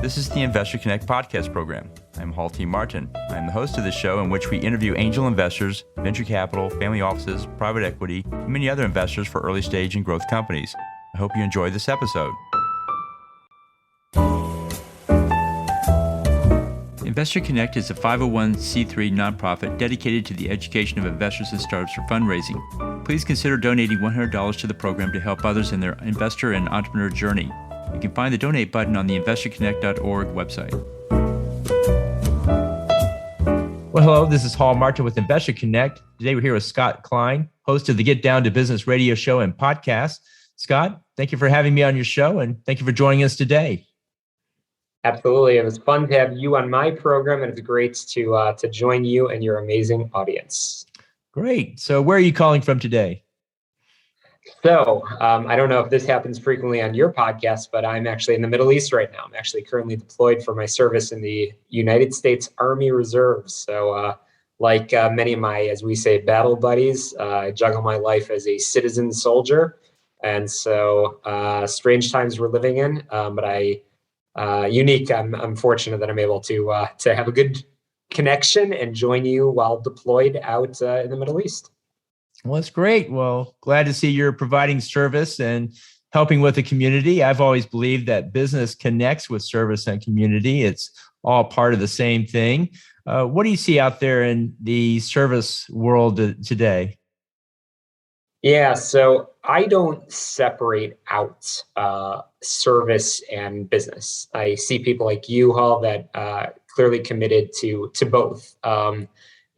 This is the Investor Connect podcast program. I'm Hall T. Martin. I'm the host of the show in which we interview angel investors, venture capital, family offices, private equity, and many other investors for early stage and growth companies. I hope you enjoy this episode. Investor Connect is a 501c3 nonprofit dedicated to the education of investors and startups for fundraising. Please consider donating $100 to the program to help others in their investor and entrepreneur journey. You can find the donate button on the investorconnect.org website. Well, hello, this is Hall Martin with Investor Connect. Today we're here with Scott Klein, host of the Get Down to Business radio show and podcast. Scott, thank you for having me on your show, and thank you for joining us today. Absolutely. It was fun to have you on my program, and it's great to join you and your amazing audience. Great. So where are you calling from today? So I don't know if this happens frequently on your podcast, but I'm actually in the Middle East right now. I'm actually currently deployed for my service in the United States Army Reserves. So like many of my, as we say, battle buddies, I juggle my life as a citizen soldier. And so strange times we're living in, but unique. I'm fortunate that I'm able to have a good connection and join you while deployed out in the Middle East. Well, that's great. Well, glad to see you're providing service and helping with the community. I've always believed that business connects with service and community. It's all part of the same thing. What do you see out there in the service world today? Yeah, so I don't separate out service and business. I see people like you, Hall, that clearly committed to both,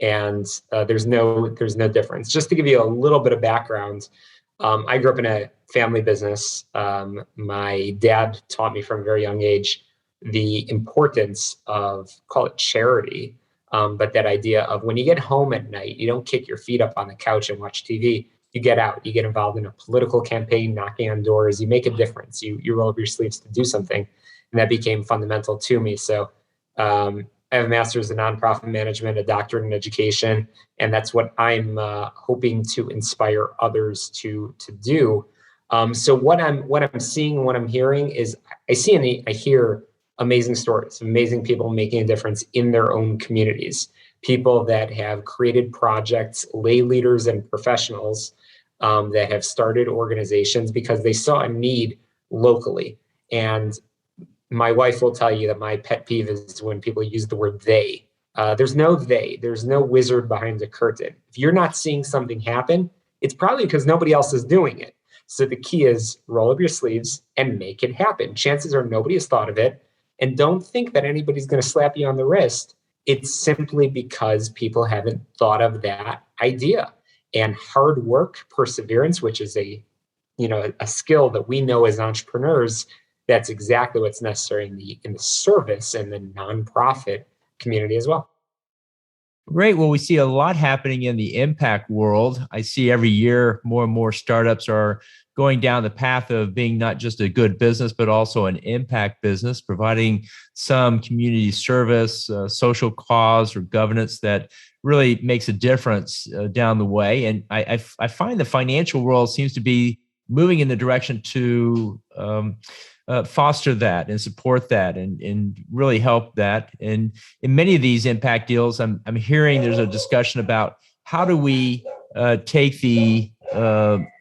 and there's no difference. Just to give you a little bit of background, I grew up in a family business. My dad taught me from a very young age the importance of, call it charity, but that idea of when you get home at night, you don't kick your feet up on the couch and watch TV. You get out, you get involved in a political campaign, knocking on doors, you make a difference, you roll up your sleeves to do something. And that became fundamental to me. So I have a master's in nonprofit management, a doctorate in education, and that's what I'm hoping to inspire others to do. So what I'm seeing, what I'm hearing is I hear amazing stories, amazing people making a difference in their own communities. People that have created projects, lay leaders and professionals that have started organizations because they saw a need locally. And my wife will tell you that my pet peeve is when people use the word they. There's no they. There's no wizard behind the curtain. If you're not seeing something happen, it's probably because nobody else is doing it. So the key is roll up your sleeves and make it happen. Chances are nobody has thought of it. And don't think that anybody's going to slap you on the wrist. It's simply because people haven't thought of that idea. And hard work, perseverance, which is a skill that we know as entrepreneurs, that's exactly what's necessary in the service and the nonprofit community as well. Great. Well, we see a lot happening in the impact world. I see every year more and more startups are going down the path of being not just a good business, but also an impact business, providing some community service, social cause, or governance that really makes a difference down the way. And I find the financial world seems to be moving in the direction to foster that and support that and really help that. And in many of these impact deals, I'm hearing there's a discussion about how do we take the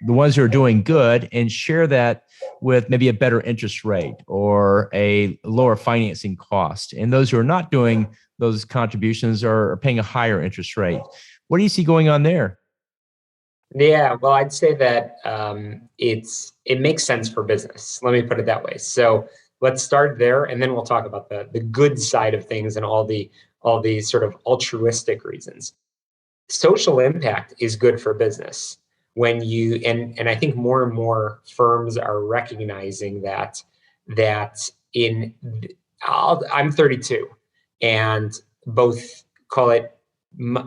ones who are doing good and share that with maybe a better interest rate or a lower financing cost. And those who are not doing those contributions are paying a higher interest rate. What do you see going on there? Yeah, well, I'd say that it makes sense for business. Let me put it that way. So let's start there, and then we'll talk about the good side of things and all the sort of altruistic reasons. Social impact is good for business when you and I think more and more firms are recognizing that I'm 32, and both call it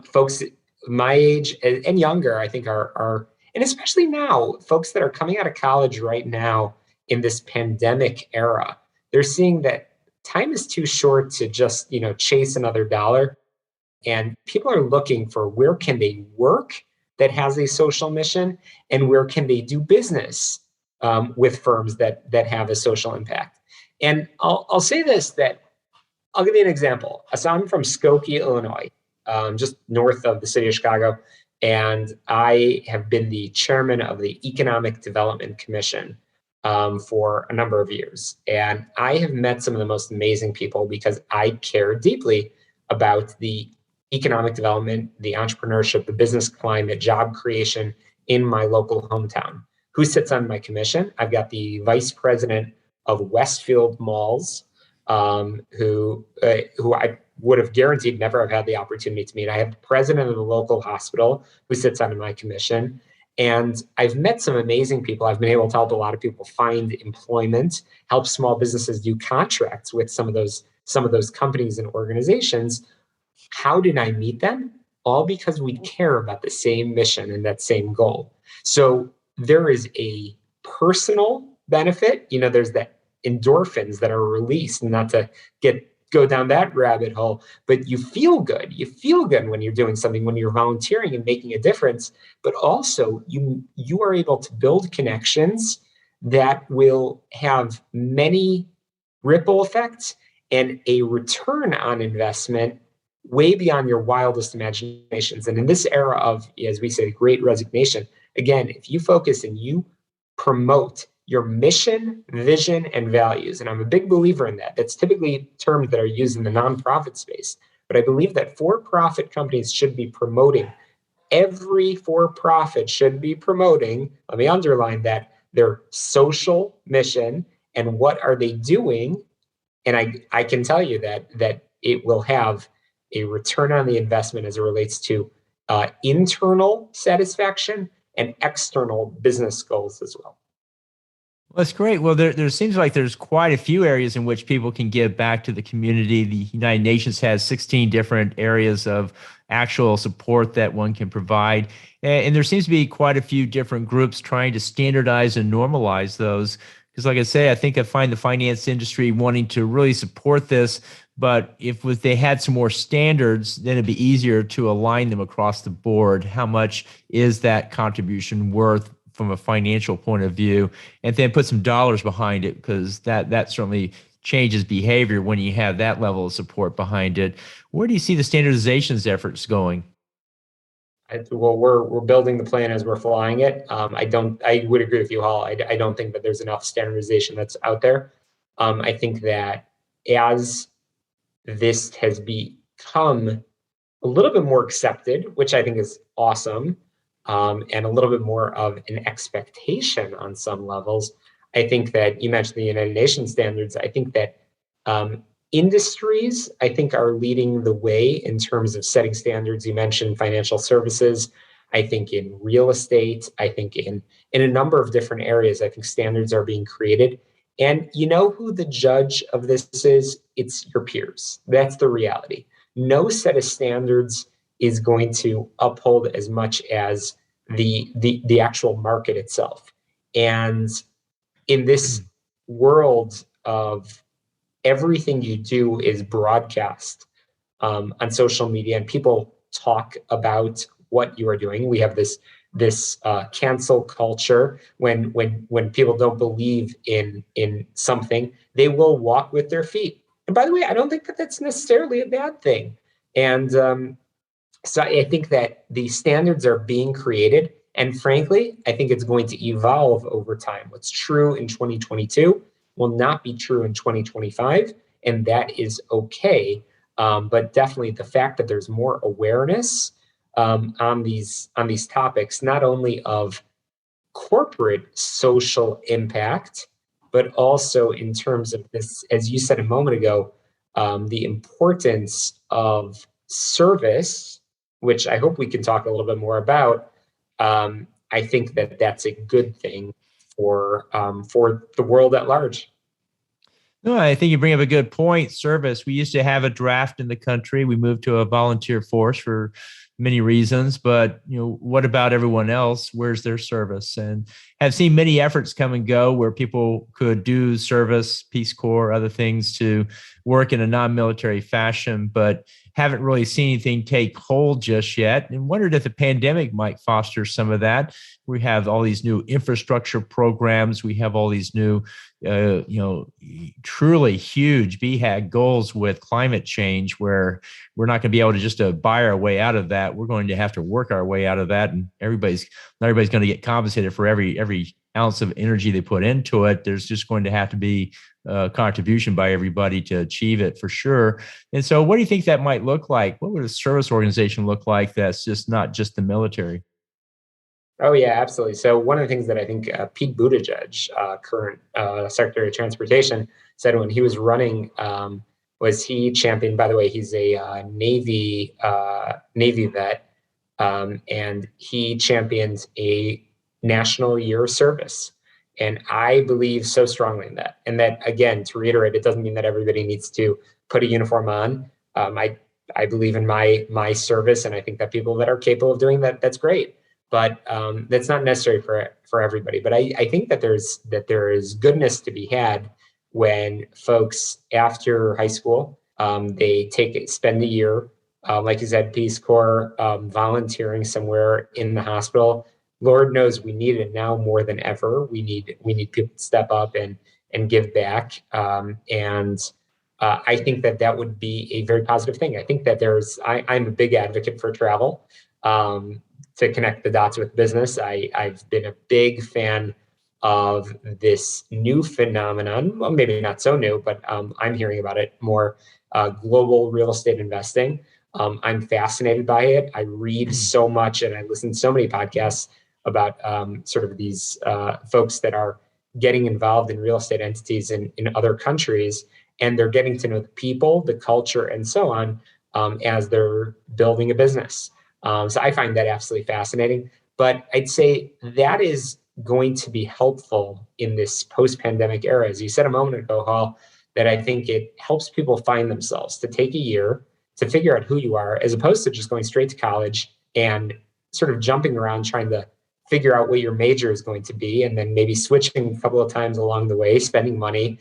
folks my age and younger, I think are, and especially now, folks that are coming out of college right now in this pandemic era, they're seeing that time is too short to just, chase another dollar. And people are looking for where can they work that has a social mission and where can they do business with firms that have a social impact. And I'll say this, that I'll give you an example. So I'm from Skokie, Illinois, just north of the city of Chicago. And I have been the chairman of the Economic Development Commission for a number of years. And I have met some of the most amazing people because I care deeply about the economic development, the entrepreneurship, the business climate, job creation in my local hometown. Who sits on my commission? I've got the vice president of Westfield Malls, who I would have guaranteed never have had the opportunity to meet. I have the president of the local hospital who sits on my commission. And I've met some amazing people. I've been able to help a lot of people find employment, help small businesses do contracts with some of those companies and organizations. How did I meet them? All because we care about the same mission and that same goal. So there is a personal benefit. There's that endorphins that are released, not to go down that rabbit hole, but you feel good. You feel good when you're doing something, when you're volunteering and making a difference, but also you are able to build connections that will have many ripple effects and a return on investment way beyond your wildest imaginations. And in this era of, as we say, the great resignation, again, if you focus and you promote your mission, vision, and values. And I'm a big believer in that. That's typically terms that are used in the nonprofit space. But I believe that for-profit companies should be promoting, every for-profit should be promoting, let me underline that, their social mission and what are they doing. And I can tell you that it will have a return on the investment as it relates to internal satisfaction and external business goals as well. Well, that's great. Well, there seems like there's quite a few areas in which people can give back to the community. The United Nations has 16 different areas of actual support that one can provide. And there seems to be quite a few different groups trying to standardize and normalize those. Because like I say, I think I find the finance industry wanting to really support this. But if they had some more standards, then it'd be easier to align them across the board. How much is that contribution worth from a financial point of view, and then put some dollars behind it, because that certainly changes behavior when you have that level of support behind it. Where do you see the standardizations efforts going? Well, we're building the plan as we're flying it. I would agree with you, Hall. I don't think that there's enough standardization that's out there. I think that as this has become a little bit more accepted, which I think is awesome, and a little bit more of an expectation on some levels. I think that you mentioned the United Nations standards. I think that industries, I think, are leading the way in terms of setting standards. You mentioned financial services. I think in real estate, I think in a number of different areas, I think standards are being created. And you know who the judge of this is? It's your peers. That's the reality. No set of standards is going to uphold as much as the actual market itself. And in this world of everything you do is broadcast on social media, and people talk about what you are doing. We have this cancel culture. When people don't believe in something, they will walk with their feet. And by the way, I don't think that that's necessarily a bad thing. And so I think that the standards are being created. And frankly, I think it's going to evolve over time. What's true in 2022 will not be true in 2025. And that is okay. But definitely the fact that there's more awareness on these topics, not only of corporate social impact, but also in terms of this, as you said a moment ago, the importance of service, which I hope we can talk a little bit more about. I think that that's a good thing for the world at large. No, I think you bring up a good point. Service. We used to have a draft in the country. We moved to a volunteer force for many reasons, but what about everyone else? Where's their service? And have seen many efforts come and go where people could do service, Peace Corps, other things to work in a non-military fashion, but haven't really seen anything take hold just yet. And wondered if the pandemic might foster some of that. We have all these new infrastructure programs. We have all these new, truly huge BHAG goals with climate change, where we're not going to be able to just buy our way out of that. We're going to have to work our way out of that, and everybody's going to get compensated for every ounce of energy they put into it. There's just going to have to be contribution by everybody to achieve it, for sure. And so what do you think that might look like? What would a service organization look like that's just not just the military? Oh yeah, absolutely. So one of the things that I think Pete Buttigieg, current Secretary of Transportation, said when he was running, was he championed. By the way, he's a Navy vet, and he championed a national year of service. And I believe so strongly in that. And that, again, to reiterate, it doesn't mean that everybody needs to put a uniform on. I believe in my service, and I think that people that are capable of doing that, that's great. But that's not necessary for everybody. But I think that there is goodness to be had when folks after high school, they spend a year, like you said, Peace Corps, volunteering somewhere in the hospital. Lord knows we need it now more than ever. We need people to step up and give back. I think that would be a very positive thing. I think that I'm a big advocate for travel. To connect the dots with business, I've been a big fan of this new phenomenon. Well, maybe not so new, but I'm hearing about it more. Global real estate investing. I'm fascinated by it. I read so much and I listen to so many podcasts about sort of these folks that are getting involved in real estate entities in other countries, and they're getting to know the people, the culture, and so on as they're building a business. So I find that absolutely fascinating. But I'd say that is going to be helpful in this post-pandemic era. As you said a moment ago, Hall, that I think it helps people find themselves, to take a year to figure out who you are, as opposed to just going straight to college and sort of jumping around trying to figure out what your major is going to be, and then maybe switching a couple of times along the way, spending money.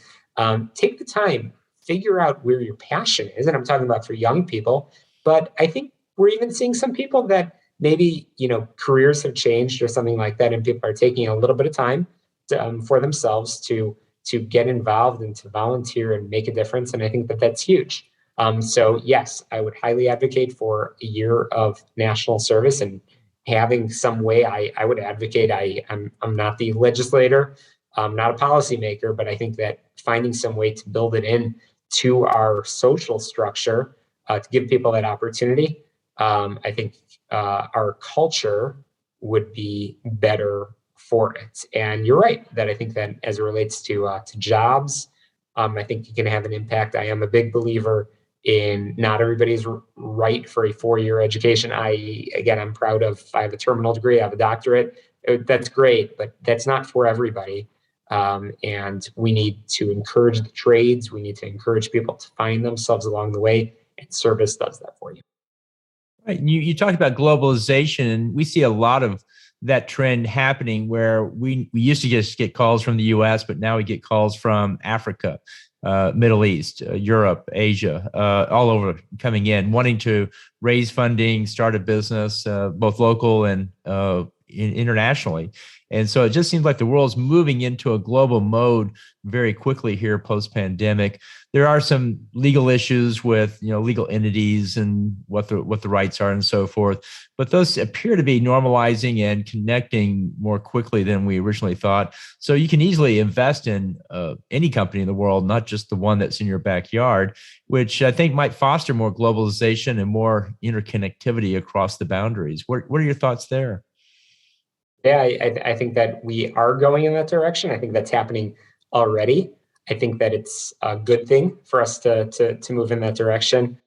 Take the time, figure out where your passion is. And I'm talking about for young people, but I think we're even seeing some people that maybe, careers have changed or something like that, and people are taking a little bit of time for themselves to get involved and to volunteer and make a difference. And I think that that's huge. So yes, I would highly advocate for a year of national service, and having some way. I would advocate. I'm not the legislator, I'm not a policymaker, but I think that finding some way to build it in to our social structure to give people that opportunity. I think our culture would be better for it. And you're right that I think that as it relates to jobs, I think you can have an impact. I am a big believer in not everybody's right for a 4-year education. I'm proud of, I have a terminal degree, I have a doctorate. That's great, but that's not for everybody. And we need to encourage the trades. We need to encourage people to find themselves along the way, and service does that for you. Right. You talked about globalization, and we see a lot of that trend happening, where we used to just get calls from the US, but now we get calls from Africa, Middle East, Europe, Asia, all over, coming in, wanting to raise funding, start a business, both local and internationally. And so it just seems like the world's moving into a global mode very quickly here post-pandemic. There are some legal issues with, legal entities and what the rights are and so forth, but those appear to be normalizing and connecting more quickly than we originally thought. So you can easily invest in any company in the world, not just the one that's in your backyard, which I think might foster more globalization and more interconnectivity across the boundaries. What are your thoughts there? Yeah, I think that we are going in that direction. I think that's happening already. I think that it's a good thing for us to move in that direction.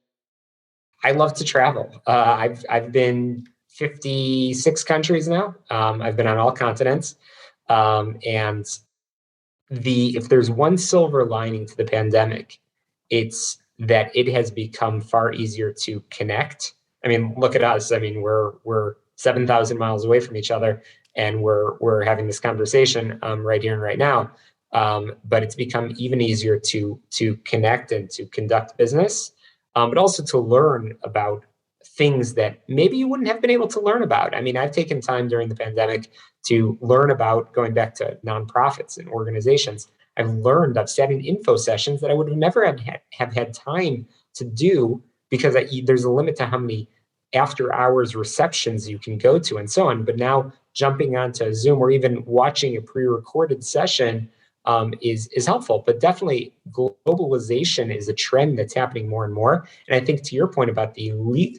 I love to travel. I've been 56 countries now. I've been on all continents, and if there's one silver lining to the pandemic, it's that it has become far easier to connect. I mean, look at us. I mean, we're 7,000 miles away from each other, and we're having this conversation right here and right now. But it's become even easier to connect and to conduct business, but also to learn about things that maybe you wouldn't have been able to learn about. I mean, I've taken time during the pandemic to learn about, going back to nonprofits and organizations. I've sat in info sessions that I would have never have had time to do, because there's a limit to how many after hours receptions you can go to and so on. But now jumping onto Zoom or even watching a pre-recorded session is helpful. But definitely globalization is a trend that's happening more and more. And I think to your point about the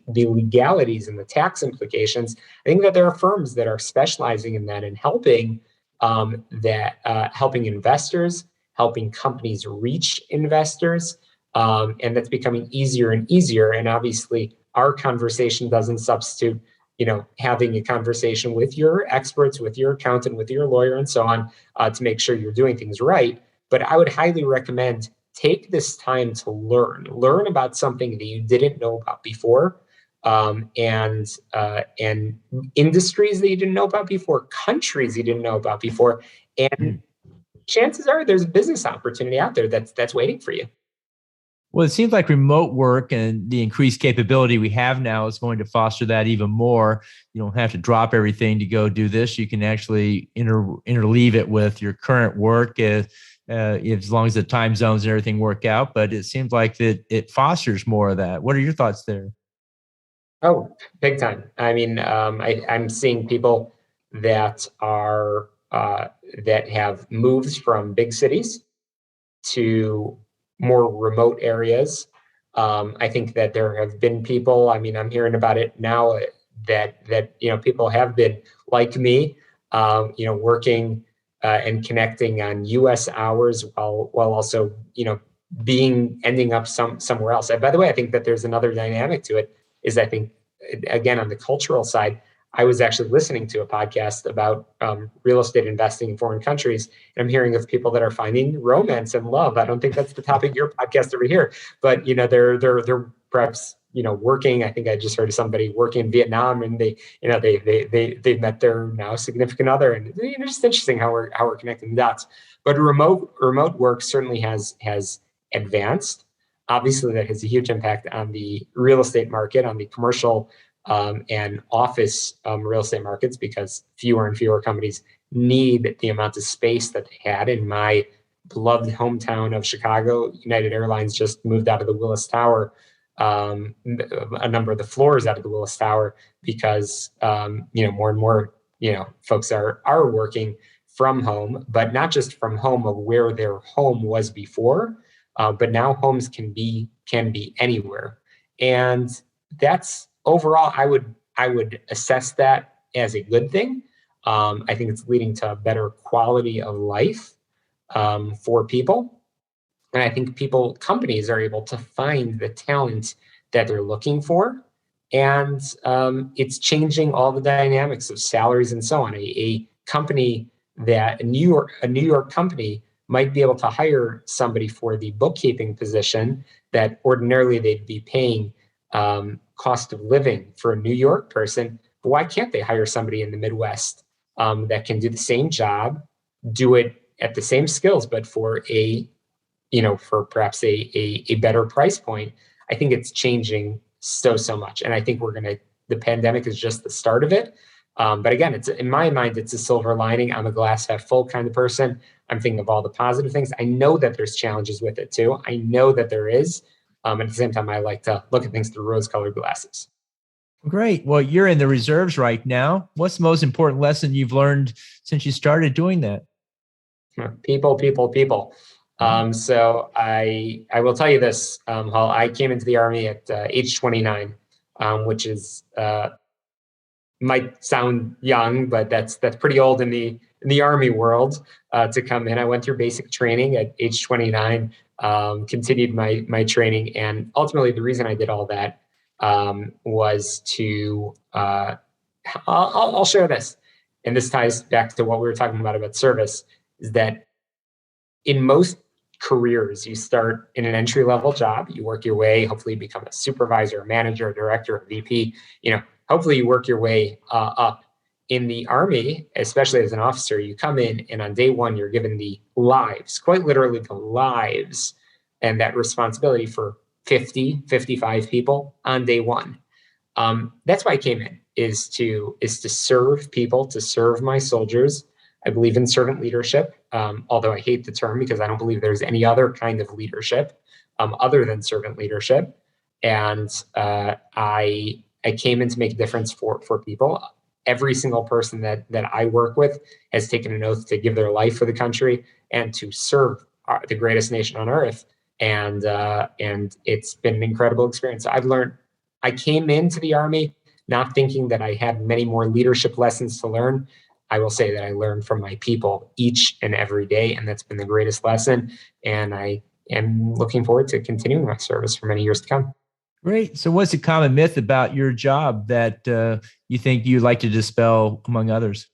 legalities and the tax implications, I think that there are firms that are specializing in that and helping helping investors, helping companies reach investors. And that's becoming easier and easier. And obviously, our conversation doesn't substitute, having a conversation with your experts, with your accountant, with your lawyer, and so on, to make sure you're doing things right. But I would highly recommend take this time to learn about something that you didn't know about before, and industries that you didn't know about before, countries you didn't know about before, and chances are there's a business opportunity out there that's waiting for you. Well, it seems like remote work and the increased capability we have now is going to foster that even more. You don't have to drop everything to go do this. You can actually interleave it with your current work, as long as the time zones and everything work out. But it seems like that it fosters more of that. What are your thoughts there? Oh, big time. I mean, I'm seeing people that are that have moved from big cities to more remote areas. I think that there have been people, I mean, I'm hearing about it now, that people have been like me, working and connecting on US hours while also, ending up somewhere else. And by the way, I think that there's another dynamic to it, is I think, again, on the cultural side, I was actually listening to a podcast about real estate investing in foreign countries, and I'm hearing of people that are finding romance and love. I don't think that's the topic of your podcast over here, but they're perhaps working. I think I just heard of somebody working in Vietnam, and they've met their now significant other, and it's just interesting how we're connecting the dots. But remote work certainly has advanced. Obviously, that has a huge impact on the real estate market, on the commercial and office real estate markets, because fewer and fewer companies need the amount of space that they had. In my beloved hometown of Chicago, United Airlines just moved out of the Willis Tower, a number of the floors out of the Willis Tower, because more and more folks are working from home, but not just from home of where their home was before, but now homes can be anywhere, and that's overall, I would assess that as a good thing. I think it's leading to a better quality of life for people, and I think companies are able to find the talent that they're looking for, and it's changing all the dynamics of salaries and so on. A New York company might be able to hire somebody for the bookkeeping position that ordinarily they'd be paying cost of living for a New York person. But why can't they hire somebody in the Midwest that can do the same job, do it at the same skills, but for perhaps a better price point? I think it's changing so much, and I think the pandemic is just the start of it. But again, it's, in my mind, it's a silver lining. I'm a glass half full kind of person. I'm thinking of all the positive things. I know that there's challenges with it too. I know that there is. At the same time, I like to look at things through rose-colored glasses. Great. Well, you're in the reserves right now. What's the most important lesson you've learned since you started doing that? People. So I will tell you this, Hall. I came into the Army at age 29, which is might sound young, but that's pretty old in the Army world to come in. I went through basic training at age 29, continued my training, and ultimately the reason I did all that was to I'll share this, and this ties back to what we were talking about service, is that in most careers, you start in an entry-level job, you work your way, hopefully become a supervisor, a manager, a director, a VP, hopefully you work your way up. In the Army, especially as an officer, you come in and on day one, you're given the lives, quite literally the lives, and that responsibility for 50, 55 people on day one. That's why I came in, is to serve people, to serve my soldiers. I believe in servant leadership, although I hate the term because I don't believe there's any other kind of leadership other than servant leadership. And I came in to make a difference for people. Every single person that I work with has taken an oath to give their life for the country and to serve the greatest nation on earth. And it's been an incredible experience. I came into the Army not thinking that I had many more leadership lessons to learn. I will say that I learned from my people each and every day, and that's been the greatest lesson. And I am looking forward to continuing my service for many years to come. Great. So what's a common myth about your job that you think you'd like to dispel among others?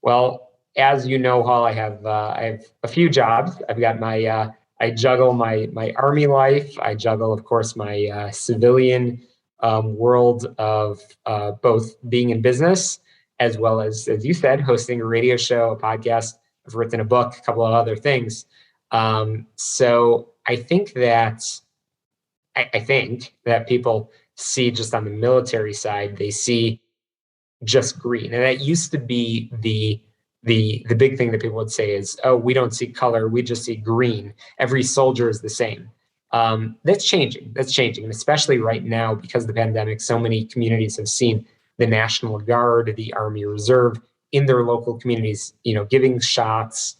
Well, as you know, Hall, I have a few jobs. I've got I juggle my Army life. I juggle, of course, my civilian world of both being in business, as well as you said, hosting a radio show, a podcast. I've written a book, a couple of other things. So I think that people see just on the military side, they see just green. And that used to be the big thing that people would say is, oh, we don't see color, we just see green. Every soldier is the same. That's changing. And especially right now, because of the pandemic, so many communities have seen the National Guard, the Army Reserve in their local communities, giving shots,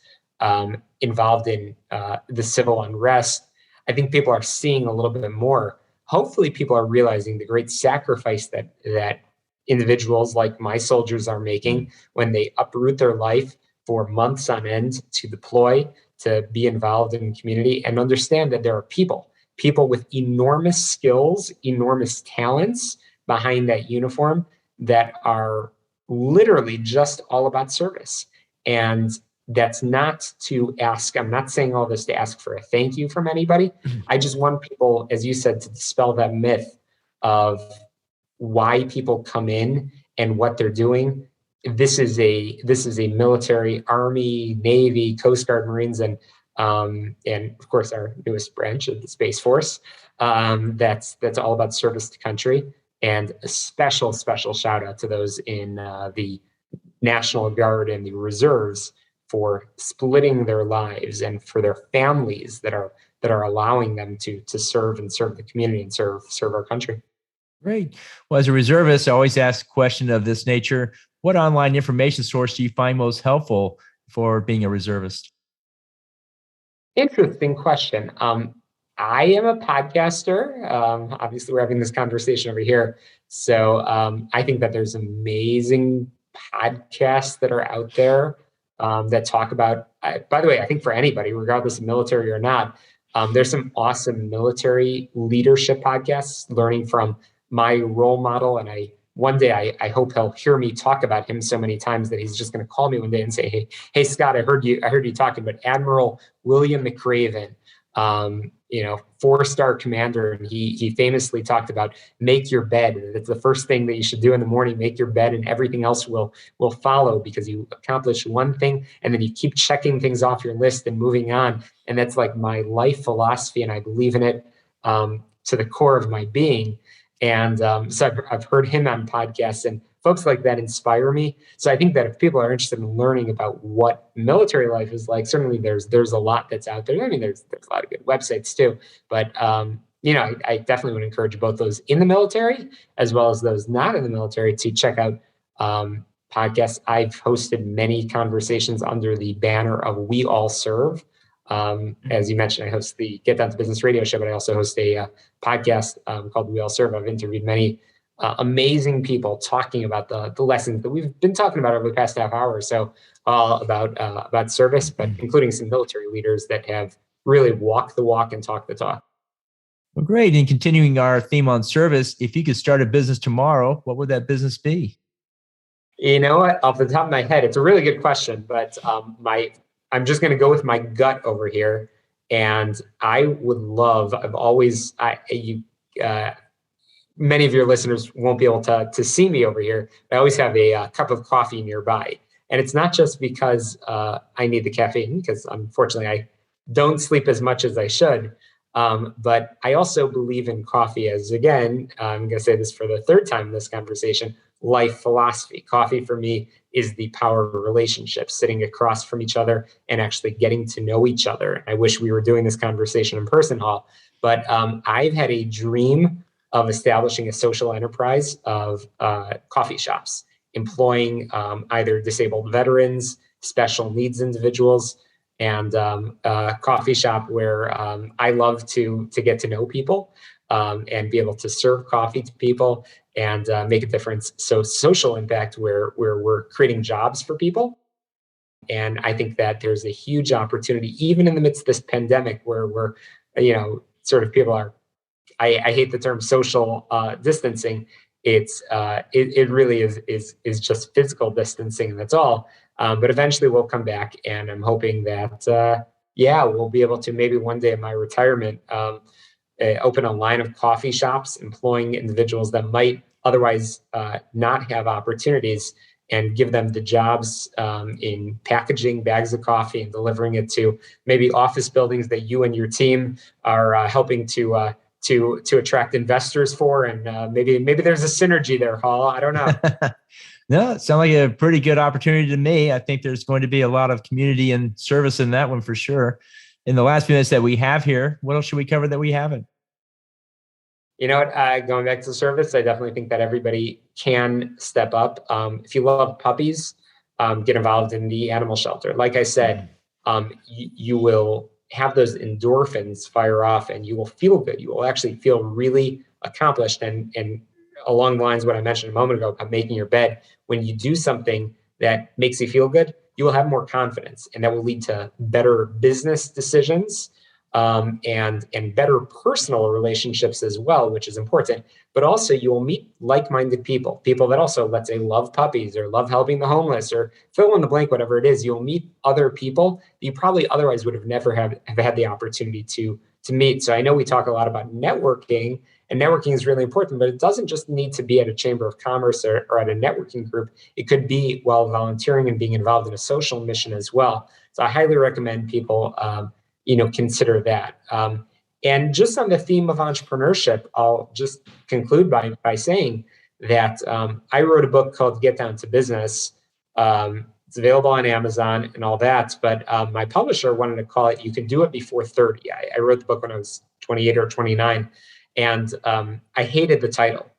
involved in the civil unrest. I think people are seeing a little bit more. Hopefully, people are realizing the great sacrifice that individuals like my soldiers are making when they uproot their life for months on end to deploy, to be involved in the community, and understand that there are people with enormous skills, enormous talents behind that uniform that are literally just all about service. And that's not to ask, I'm not saying all this to ask for a thank you from anybody. I just want people, as you said, to dispel that myth of why people come in and what they're doing. This is a military, Army, Navy, Coast Guard, Marines, and of course our newest branch of the Space Force. That's all about service to country. And a special shout out to those in the National Guard and the reserves for splitting their lives, and for their families that are allowing them to serve the community and serve our country. Great. Well, as a reservist, I always ask a question of this nature. What online information source do you find most helpful for being a reservist? Interesting question. I am a podcaster. Obviously, we're having this conversation over here. So I think that there's amazing podcasts that are out there that talk about, by the way, I think for anybody, regardless of military or not, there's some awesome military leadership podcasts, learning from my role model. And one day I hope he'll hear me talk about him so many times that he's just going to call me one day and say, hey, Scott, I heard you talking about Admiral William McRaven, 4-star commander. And he famously talked about make your bed. It's the first thing that you should do in the morning, make your bed, and everything else will follow, because you accomplish one thing and then you keep checking things off your list and moving on. And that's like my life philosophy. And I believe in it to the core of my being. And so I've heard him on podcasts, and folks like that inspire me. So I think that if people are interested in learning about what military life is like, certainly there's a lot that's out there. I mean, there's a lot of good websites too. But I definitely would encourage both those in the military as well as those not in the military to check out podcasts. I've hosted many conversations under the banner of We All Serve. As you mentioned, I host the Get Down to Business radio show, but I also host a podcast called We All Serve. I've interviewed many amazing people talking about the lessons that we've been talking about over the past half hour or so, about service, but including some military leaders that have really walked the walk and talked the talk. Well, great. And continuing our theme on service, if you could start a business tomorrow, what would that business be? You know what? Off the top of my head, it's a really good question, but I'm just going to go with my gut over here. And I would love, many of your listeners won't be able to see me over here. I always have a cup of coffee nearby. And it's not just because I need the caffeine, because unfortunately I don't sleep as much as I should. But I also believe in coffee as, again, I'm going to say this for the third time in this conversation, life philosophy. Coffee for me is the power of relationships, sitting across from each other and actually getting to know each other. I wish we were doing this conversation in person, Hall, but I've had a dream of establishing a social enterprise of coffee shops, employing either disabled veterans, special needs individuals, and a coffee shop where I love to get to know people and be able to serve coffee to people and make a difference. So social impact where we're creating jobs for people. And I think that there's a huge opportunity, even in the midst of this pandemic, where we're, sort of people are, I hate the term social distancing. It really is just physical distancing, and that's all. But eventually we'll come back, and I'm hoping that we'll be able to maybe one day in my retirement open a line of coffee shops, employing individuals that might otherwise not have opportunities, and give them the jobs in packaging bags of coffee and delivering it to maybe office buildings that you and your team are helping to attract investors for. And maybe there's a synergy there, Hall. I don't know. No, it sounds like a pretty good opportunity to me. I think there's going to be a lot of community and service in that one for sure. In the last few minutes that we have here, what else should we cover that we haven't? You know what? Going back to service, I definitely think that everybody can step up. If you love puppies, get involved in the animal shelter. Like I said, you will have those endorphins fire off, and you will feel good. You will actually feel really accomplished. And along the lines of what I mentioned a moment ago about making your bed, when you do something that makes you feel good, you will have more confidence, and that will lead to better business decisions. And better personal relationships as well, which is important. But also you will meet like-minded people that also, let's say, love puppies or love helping the homeless or fill in the blank, whatever it is. You'll meet other people that you probably otherwise would have never have had the opportunity to meet. So I know we talk a lot about networking, and networking is really important, but it doesn't just need to be at a chamber of commerce or at a networking group. It could be while volunteering and being involved in a social mission as well. So I highly recommend people consider that. And just on the theme of entrepreneurship, I'll just conclude by saying that I wrote a book called Get Down to Business. It's available on Amazon and all that, but my publisher wanted to call it You Can Do It Before 30. I wrote the book when I was 28 or 29, and I hated the title.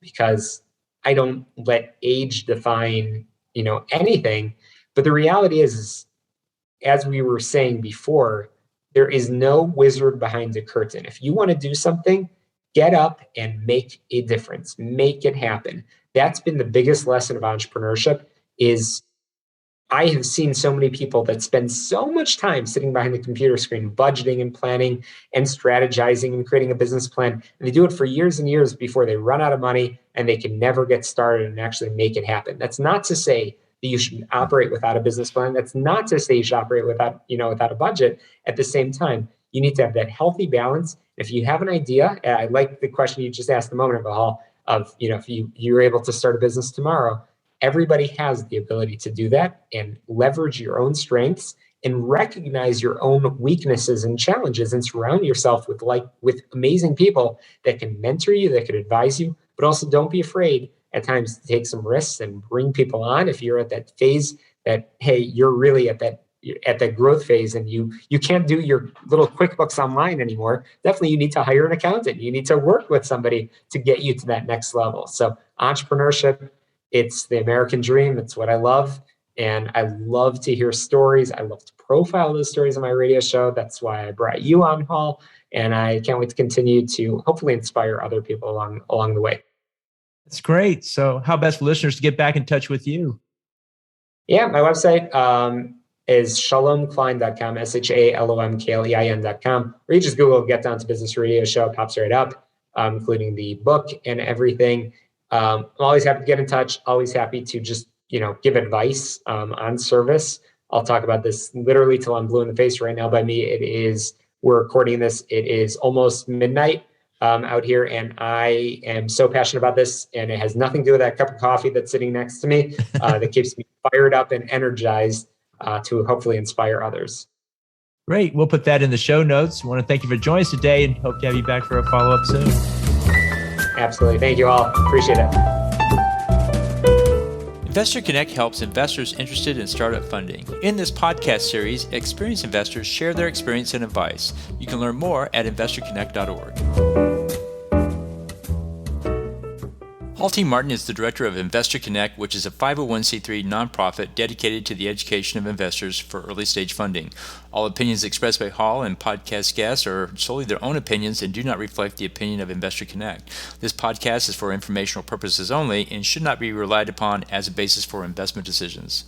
Because I don't let age define anything. But the reality is, as we were saying before, there is no wizard behind the curtain. If you want to do something, get up and make a difference. Make it happen. That's been the biggest lesson of entrepreneurship. Is I have seen so many people that spend so much time sitting behind the computer screen, budgeting and planning and strategizing and creating a business plan. And they do it for years and years before they run out of money and they can never get started and actually make it happen. That's not to say that you should operate without a business plan. That's not to say you should operate without a budget. At the same time, you need to have that healthy balance. If you have an idea, I like the question you just asked a moment ago, Hall, of, if you're able to start a business tomorrow, everybody has the ability to do that and leverage your own strengths and recognize your own weaknesses and challenges, and surround yourself with amazing people that can mentor you, that can advise you, but also don't be afraid at times to take some risks and bring people on. If you're at that phase that, hey, you're really at that growth phase and you can't do your little QuickBooks online anymore, definitely you need to hire an accountant. You need to work with somebody to get you to that next level. So entrepreneurship, it's the American dream. It's what I love. And I love to hear stories. I love to profile those stories on my radio show. That's why I brought you on, Hall. And I can't wait to continue to hopefully inspire other people along the way. That's great. So how best for listeners to get back in touch with you? Yeah, my website is shalomklein.com, SHALOMKLEIN.com, or you just Google Get Down to Business Radio Show. It pops right up, including the book and everything. I'm always happy to get in touch, always happy to just, give advice on service. I'll talk about this literally till I'm blue in the face. Right now by me, we're recording this, it is almost midnight out here, and I am so passionate about this, and it has nothing to do with that cup of coffee that's sitting next to me that keeps me fired up and energized to hopefully inspire others. Great. We'll put that in the show notes. I want to thank you for joining us today and hope to have you back for a follow-up soon. Absolutely. Thank you all. Appreciate it. Investor Connect helps investors interested in startup funding. In this podcast series, experienced investors share their experience and advice. You can learn more at investorconnect.org. Paul T. Martin is the director of Investor Connect, which is a 501c3 nonprofit dedicated to the education of investors for early stage funding. All opinions expressed by Hall and podcast guests are solely their own opinions and do not reflect the opinion of Investor Connect. This podcast is for informational purposes only and should not be relied upon as a basis for investment decisions.